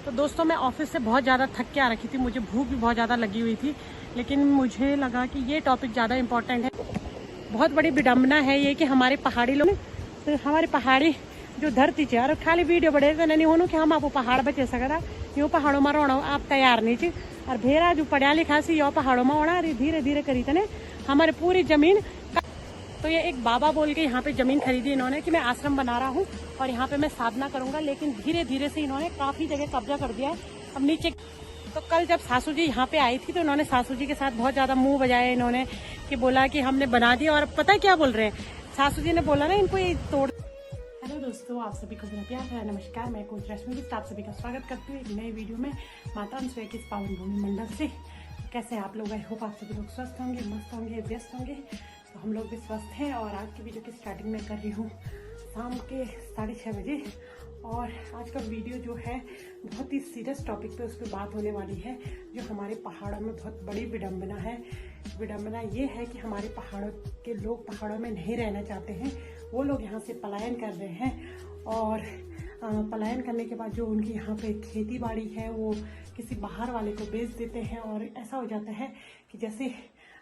तो दोस्तों मैं ऑफिस से बहुत ज़्यादा थक के आ रखी थी, मुझे भूख भी बहुत ज़्यादा लगी हुई थी, लेकिन मुझे लगा कि ये टॉपिक ज़्यादा इम्पोर्टेंट है। बहुत बड़ी विडम्बना है ये कि हमारे पहाड़ी लोग, तो हमारे पहाड़ी जो धरती है और खाली वीडियो बड़े नहीं होनो कि हम आपको पहाड़ बचे सकता, यो पहाड़ों में रोना आप तैयार नहीं थी और भेरा जो पढ़ा लिखा सी यो पहाड़ों में होना धीरे धीरे करी तने हमारे पूरी जमीन। तो ये एक बाबा बोल के यहाँ पे जमीन खरीदी इन्होंने कि मैं आश्रम बना रहा हूँ और यहाँ पे मैं साधना करूंगा, लेकिन धीरे धीरे से इन्होंने काफी जगह कब्जा कर दिया है अब नीचे। तो कल जब सासू जी यहाँ पे आई थी तो इन्होंने सासू जी के साथ बहुत ज्यादा मुंह बजाया इन्होंने कि बोला कि हमने बना दिया, और पता क्या बोल रहे हैं सासू जी ने बोला ना इनको ये तोड़। हेलो दोस्तों, आप सभी को मेरा प्यार है नमस्कार। मैं कोच रश्मि आप सभी का स्वागत करती हूँ एक नई वीडियो में माता अनसुया की इस पावन भूमि मंडल से। कैसे हैं आप लोग? आई होप आप सभी लोग स्वस्थ होंगे, मस्त होंगे, व्यस्त होंगे। तो हम लोग भी स्वस्थ हैं और आज की वीडियो की स्टार्टिंग में कर रही हूँ शाम के 6:30 बजे। और आज का वीडियो जो है बहुत ही सीरियस टॉपिक पे उस पर बात होने वाली है, जो हमारे पहाड़ों में बहुत बड़ी विडम्बना है। विडम्बना ये है कि हमारे पहाड़ों के लोग पहाड़ों में नहीं रहना चाहते हैं, वो लोग यहाँ से पलायन कर रहे हैं। और पलायन करने के बाद जो उनकी यहाँ पे खेती बाड़ी है वो किसी बाहर वाले को बेच देते हैं। और ऐसा हो जाता है कि जैसे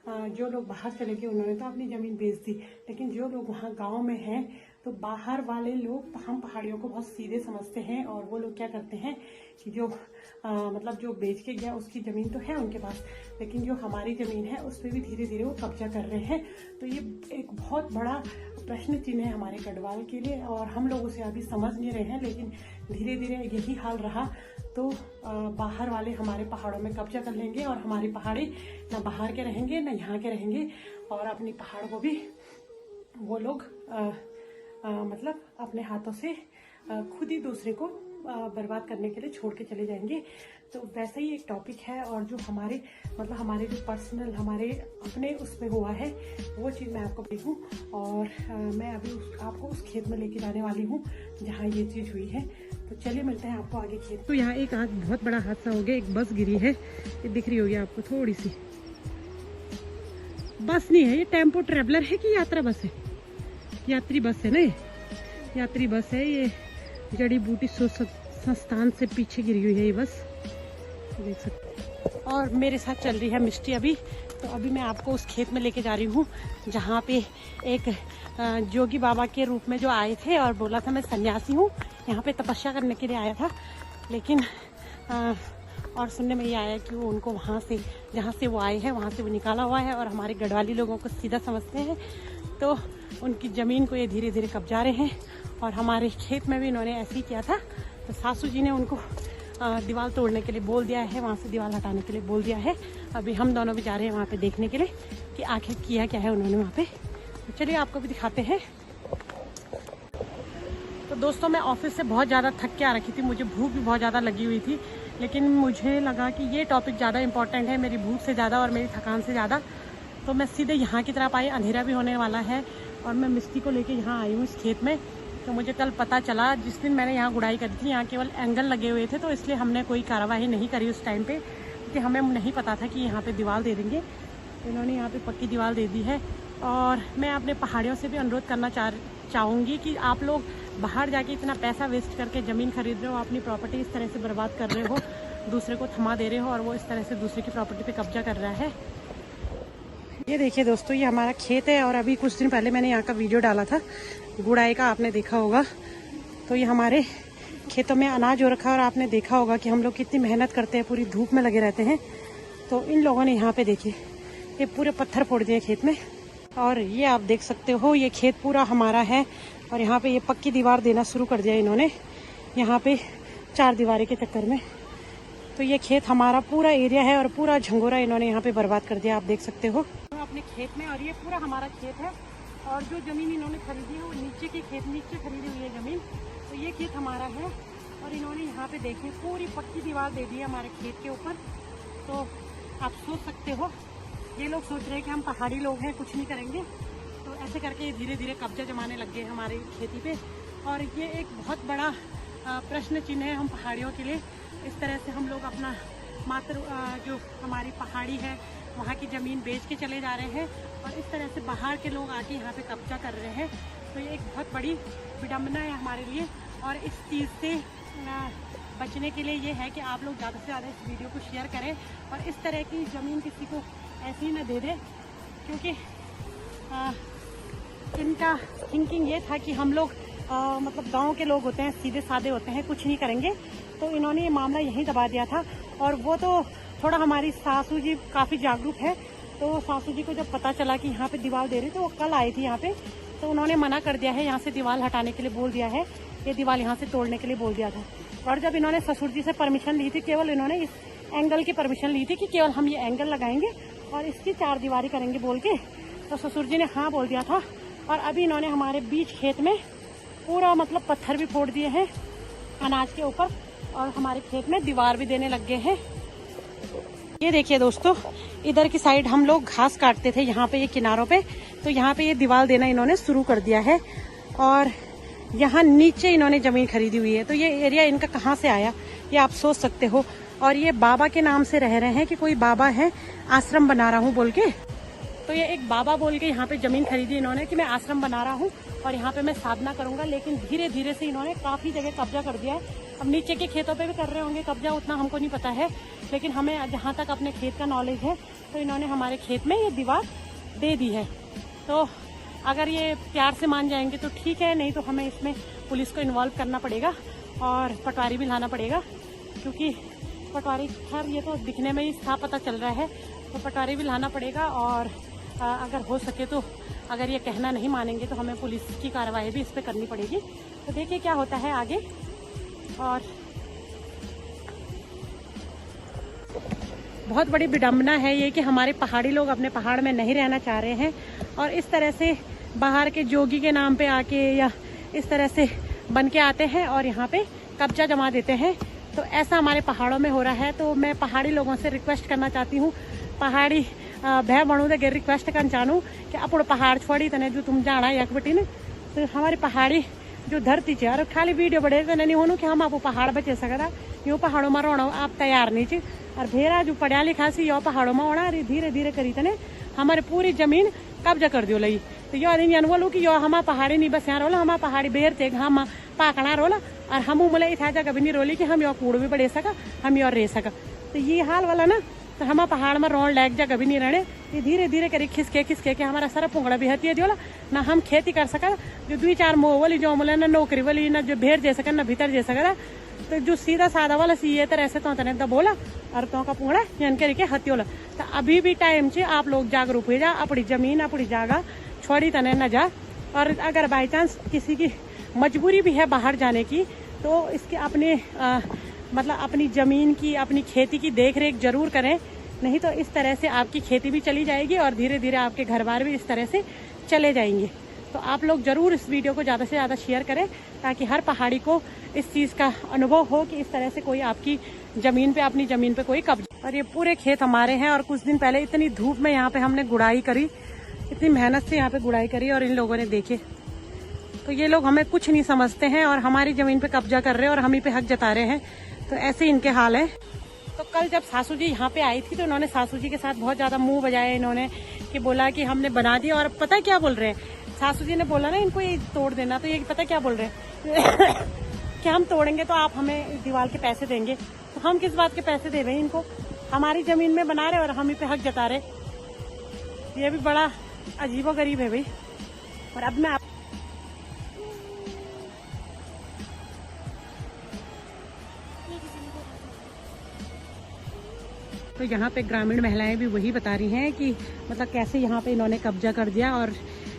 जो लोग बाहर चले गए उन्होंने तो अपनी ज़मीन बेच दी, लेकिन जो लोग वहाँ गांव में हैं तो बाहर वाले लोग हम पहाड़ियों को बहुत सीधे समझते हैं और वो लोग क्या करते हैं कि जो मतलब जो बेच के गया उसकी ज़मीन तो है उनके पास, लेकिन जो हमारी ज़मीन है उस पर भी धीरे धीरे वो कब्जा कर रहे हैं। तो ये एक बहुत बड़ा प्रश्न चिन्ह है हमारे गढ़वाल के लिए और हम लोग उसे अभी समझ नहीं रहे हैं, लेकिन धीरे धीरे यही हाल रहा तो बाहर वाले हमारे पहाड़ों में कब्जा कर लेंगे और हमारे पहाड़ी ना बाहर के रहेंगे ना यहाँ के रहेंगे, और अपनी पहाड़ को भी वो लोग मतलब अपने हाथों से खुद ही दूसरे को बर्बाद करने के लिए छोड़ के चले जाएंगे। तो वैसे ही एक टॉपिक है और जो हमारे मतलब हमारे जो पर्सनल हमारे अपने उसमें हुआ है वो चीज़ मैं आपको देखूँ। और मैं अभी आपको उस खेत में लेके जाने वाली हूँ जहाँ ये चीज़ हुई है। तो चलिए मिलते हैं आपको आगे खेत। तो यहाँ एक आज बहुत बड़ा हादसा हो गया, एक बस गिरी है, ये दिख रही होगी आपको थोड़ी सी। बस नहीं है ये, टेम्पो ट्रेवलर है कि यात्रा बस है? यात्री बस है ना, ये यात्री बस है। ये जड़ी बूटी संस्थान से पीछे गिरी हुई है ये बस, देख सकते। और मेरे साथ चल रही है मिष्टी अभी। तो अभी मैं आपको उस खेत में लेके जा रही हूँ जहाँ पे एक जोगी बाबा के रूप में जो आए थे और बोला था मैं सन्यासी हूँ, यहाँ पे तपस्या करने के लिए आया था। लेकिन और सुनने में ये आया कि वो उनको वहाँ से जहाँ से वो आए हैं वहाँ से वो निकाला हुआ है और हमारे गढ़वाली लोगों को सीधा समझते हैं। तो उनकी ज़मीन को ये धीरे धीरे कब्जा रहे हैं और हमारे खेत में भी इन्होंने ऐसे ही किया था। तो सासू जी ने उनको दीवार तोड़ने के लिए बोल दिया है, वहाँ से दीवार हटाने के लिए बोल दिया है। अभी हम दोनों भी जा रहे हैं वहाँ पे देखने के लिए कि आखिर किया क्या है उन्होंने वहाँ पे। तो चलिए आपको भी दिखाते हैं। तो दोस्तों मैं ऑफिस से बहुत ज़्यादा थक के आ रखी थी, मुझे भूख भी बहुत ज़्यादा लगी हुई थी, लेकिन मुझे लगा कि ये टॉपिक ज़्यादा इंपॉर्टेंट है मेरी भूख से ज़्यादा और मेरी थकान से ज़्यादा। तो मैं सीधे यहाँ की तरफ आई, अंधेरा भी होने वाला है और मैं मिस्टी को लेके यहाँ आई हूँ इस खेत में। तो मुझे कल पता चला, जिस दिन मैंने यहाँ गुड़ाई करी थी यहाँ केवल एंगल लगे हुए थे, तो इसलिए हमने कोई कार्रवाई नहीं करी उस टाइम पे, क्योंकि हमें नहीं पता था कि यहाँ पे दीवार दे देंगे। तो इन्होंने यहाँ पे पक्की दीवार दे दी है। और मैं अपने पहाड़ियों से भी अनुरोध करना चाहूँगी कि आप लोग बाहर जाके इतना पैसा वेस्ट करके ज़मीन खरीद रहे हो, अपनी प्रॉपर्टी इस तरह से बर्बाद कर रहे हो, दूसरे को थमा दे रहे हो और वो इस तरह से दूसरे की प्रॉपर्टी पे कब्जा कर रहा है। ये देखिए दोस्तों, ये हमारा खेत है और अभी कुछ दिन पहले मैंने यहाँ का वीडियो डाला था गुड़ाई का, आपने देखा होगा। तो ये हमारे खेतों में अनाज हो रखा है और आपने देखा होगा कि हम लोग कितनी मेहनत करते हैं, पूरी धूप में लगे रहते हैं। तो इन लोगों ने यहाँ पे देखिए ये पूरे पत्थर फोड़ दिए खेत में, और ये आप देख सकते हो ये खेत पूरा हमारा है। और यहाँ पे ये पक्की दीवार देना शुरू कर दिया इन्होंने यहाँ पे 4 दीवारी के चक्कर में। तो ये खेत हमारा पूरा एरिया है और पूरा झंगोरा इन्होंने यहाँ पे बर्बाद कर दिया, आप देख सकते हो अपने खेत में। और ये पूरा हमारा खेत है और जो ज़मीन इन्होंने खरीदी है वो नीचे के खेत नीचे खरीदी हुई है ज़मीन। तो ये खेत हमारा है और इन्होंने यहाँ पे देखिए पूरी पक्की दीवार दे दी है हमारे खेत के ऊपर। तो आप सोच सकते हो, ये लोग सोच रहे हैं कि हम पहाड़ी लोग हैं कुछ नहीं करेंगे, तो ऐसे करके धीरे धीरे कब्जा जमाने लग गए हमारी खेती पे। और ये एक बहुत बड़ा प्रश्न चिन्ह है हम पहाड़ियों के लिए। इस तरह से हम लोग अपना मात्र जो हमारी पहाड़ी है वहाँ की ज़मीन बेच के चले जा रहे हैं और इस तरह से बाहर के लोग आके यहाँ पे कब्जा कर रहे हैं। तो ये एक बहुत बड़ी विडम्बना है हमारे लिए और इस चीज़ से बचने के लिए ये है कि आप लोग ज़्यादा से ज़्यादा इस वीडियो को शेयर करें और इस तरह की ज़मीन किसी को ऐसी न दे दें, क्योंकि इनका थिंकिंग ये था कि हम लोग मतलब गांव के लोग होते हैं, सीधे साधे होते हैं, कुछ नहीं करेंगे। तो इन्होंने ये मामला यहीं दबा दिया था। और वो तो थोड़ा हमारी सासू जी काफ़ी जागरूक है, तो सासू जी को जब पता चला कि यहाँ पे दीवार दे रही, तो वो कल आई थी यहाँ पे, तो उन्होंने मना कर दिया है, यहाँ से दीवार हटाने के लिए बोल दिया है, ये दीवार यहाँ से तोड़ने के लिए बोल दिया था। और जब इन्होंने ससुर जी से परमिशन ली थी, केवल इन्होंने इस एंगल की परमिशन ली थी कि केवल हम ये एंगल लगाएंगे और इसकी 4 दीवारी करेंगे बोल के, तो ससुर जी ने हाँ बोल दिया था। और अभी इन्होंने हमारे बीच खेत में पूरा मतलब पत्थर भी फोड़ दिए हैं अनाज के ऊपर, और हमारे खेत में दीवार भी देने लग गए हैं। ये देखिए दोस्तों, इधर की साइड हम लोग घास काटते थे यहाँ पे, ये किनारों पे, तो यहाँ पे ये दीवार देना इन्होंने शुरू कर दिया है। और यहाँ नीचे इन्होंने जमीन खरीदी हुई है, तो ये एरिया इनका कहाँ से आया ये आप सोच सकते हो। और ये बाबा के नाम से रह रहे हैं कि कोई बाबा है, आश्रम बना रहा हूँ बोल के। तो ये एक बाबा बोल के यहाँ पे जमीन खरीदी इन्होंने कि मैं आश्रम बना रहा हूँ और यहाँ पे मैं साधना करूंगा। लेकिन धीरे धीरे से इन्होंने काफी जगह कब्जा कर दिया है। अब नीचे के खेतों पे भी कर रहे होंगे कब्जा, उतना हमको नहीं पता है, लेकिन हमें जहाँ तक अपने खेत का नॉलेज है, तो इन्होंने हमारे खेत में ये दीवार दे दी है। तो अगर ये प्यार से मान जाएंगे तो ठीक है, नहीं तो हमें इसमें पुलिस को इन्वॉल्व करना पड़ेगा और पटवारी भी लाना पड़ेगा, क्योंकि पटवारी, खैर ये तो दिखने में ही साफ पता चल रहा है, तो पटवारी भी लाना पड़ेगा। और अगर हो सके तो अगर ये कहना नहीं मानेंगे तो हमें पुलिस की कार्रवाई भी इस पर करनी पड़ेगी। तो देखिए क्या होता है आगे। और बहुत बड़ी विडंबना है ये कि हमारे पहाड़ी लोग अपने पहाड़ में नहीं रहना चाह रहे हैं और इस तरह से बाहर के जोगी के नाम पे आके या इस तरह से बन के आते हैं और यहाँ पे कब्जा जमा देते हैं। तो ऐसा हमारे पहाड़ों में हो रहा है। तो मैं पहाड़ी लोगों से रिक्वेस्ट करना चाहती हूँ, पहाड़ी भय बनू दे रिक्वेस्ट कर चाहूँ कि अपन पहाड़ छोड़ी तने जो तुम जाना एक बटी ने, तो हमारी पहाड़ी जो धरती है, और खाली वीडियो बड़े तो नहीं होनू कि हम आपको पहाड़ बचे सकता, यूँ पहाड़ों में रोना आप तैयार नहीं ची। और भेरा जो पढ़िया लिखा सी यो पहाड़ों में होना, धीरे धीरे करी तने हमारे पूरी जमीन कब्जा कर दियो लई। तो यो दिन यन बोलू कि यो हमारा पहाड़ी नहीं बस यहाँ रोला, हमारा पहाड़ी बेर थे हम पाकना रोला, और हम मुले इतना जगह भी नहीं रोली कि हम यो कूड़ भी बढ़े सका, हम यो रह सका। तो ये हाल वाला ना, तो हम पहाड़ में रोड लायक जगह भी नहीं रहने। ये धीरे धीरे करी खिसके खिसके के हमारा सारा पुंगड़ा भी हती दियोला ना, हम खेती कर सका, जो 2-4 मोह वाली जो बोले ना नौकरी वाली ना जो भेड़ जे सका ना भीतर जे सका, तो जो सीधा सादा वाला सी है तरह से तो तने तो बोला और तो का पुंगड़ा यन करके हती होला। तो अभी भी टाइम से आप लोग जागरूक हो जा, अपनी जमीन अपनी जगह छोड़ी तने न जा। और अगर बाई चांस किसी की मजबूरी भी है बाहर जाने की, तो इसके अपने मतलब अपनी ज़मीन की, अपनी खेती की देख रेख जरूर करें, नहीं तो इस तरह से आपकी खेती भी चली जाएगी और धीरे धीरे आपके घर बार भी इस तरह से चले जाएंगे। तो आप लोग ज़रूर इस वीडियो को ज़्यादा से ज़्यादा शेयर करें, ताकि हर पहाड़ी को इस चीज़ का अनुभव हो कि इस तरह से कोई आपकी ज़मीन पे, अपनी ज़मीन पे कोई कब्जा। और ये पूरे खेत हमारे हैं। और कुछ दिन पहले इतनी धूप में यहाँ पे हमने गुड़ाई करी, इतनी मेहनत से यहाँ पे गुड़ाई करी, और इन लोगों ने देखे, तो ये लोग हमें कुछ नहीं समझते हैं और हमारी ज़मीन पे कब्जा कर रहे हैं और हम ही पे हक जता रहे हैं। तो ऐसे इनके हाल है। तो कल जब सासू जी यहाँ पे आई थी, तो उन्होंने सासू जी के साथ बहुत ज़्यादा मुंह बजाया इन्होंने, कि बोला कि हमने बना दिया। और पता है क्या बोल रहे हैं, सासू जी ने बोला ना इनको ये तोड़ देना, तो ये पता क्या बोल रहे हैं कि हम तोड़ेंगे तो आप हमें दीवार के पैसे देंगे। तो हम किस बात के पैसे दे रहे हैं इनको, हमारी ज़मीन में बना रहे और हम ही पे हक जता रहे। ये भी बड़ा अजीबो गरीब है भाई। और अब मैं तो यहाँ पे ग्रामीण महिलाएं भी वही बता रही हैं कि मतलब कैसे यहाँ पे इन्होंने कब्जा कर दिया। और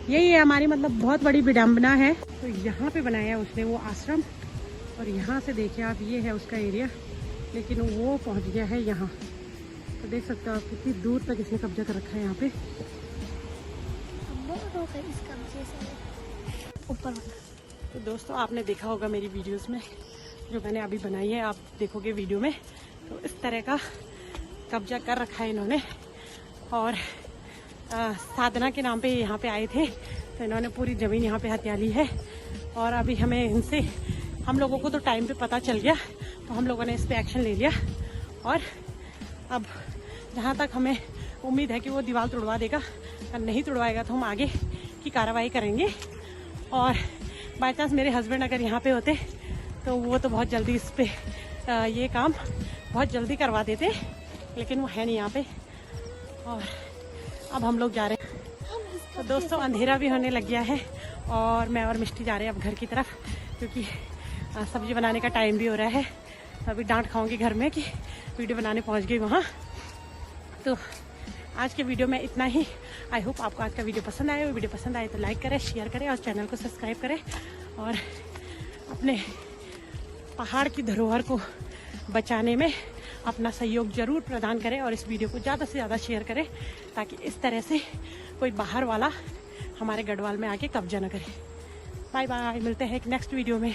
यही है हमारी मतलब बहुत बड़ी विडंबना है। तो यहाँ पे बनाया उसने वो आश्रम, और यहाँ से देखिए आप, ये है उसका एरिया, लेकिन वो पहुँच गया है यहाँ। तो देख सकते हो आप कितनी दूर तक इसने कब्जा कर रखा है यहाँ पे ऊपर। तो दोस्तों आपने देखा होगा मेरी वीडियोस में जो मैंने अभी बनाई है, आप देखोगे वीडियो में, तो इस तरह का कब्जा कर रखा है इन्होंने। और साधना के नाम पे यहाँ पे आए थे, तो इन्होंने पूरी ज़मीन यहाँ पे हथिया ली है। और अभी हमें इनसे, हम लोगों को तो टाइम पे पता चल गया, तो हम लोगों ने इस पे एक्शन ले लिया। और अब जहाँ तक हमें उम्मीद है कि वो दीवार तोड़वा देगा, अगर नहीं तोड़वाएगा तो हम आगे की कार्रवाई करेंगे। और बाई चांस मेरे हस्बैंड अगर यहाँ पे होते तो वो तो बहुत जल्दी इस पे ये काम बहुत जल्दी करवा देते, लेकिन वो है नहीं यहाँ पे। और अब हम लोग जा रहे हैं। तो दोस्तों अंधेरा भी होने लग गया है और मैं और मिष्टी जा रहे हैं अब घर की तरफ, क्योंकि सब्जी बनाने का टाइम भी हो रहा है। अभी डांट खाऊंगी घर में कि वीडियो बनाने पहुंच गई वहाँ। तो आज के वीडियो में इतना ही। आई होप आपको आज का वीडियो पसंद आए। वीडियो पसंद आए तो लाइक करें, शेयर करें और चैनल को सब्सक्राइब करें और अपने पहाड़ की धरोहर को बचाने में अपना सहयोग जरूर प्रदान करें और इस वीडियो को ज़्यादा से ज़्यादा शेयर करें, ताकि इस तरह से कोई बाहर वाला हमारे गढ़वाल में आके कब्जा न करे। बाय बाय, मिलते हैं एक नेक्स्ट वीडियो में।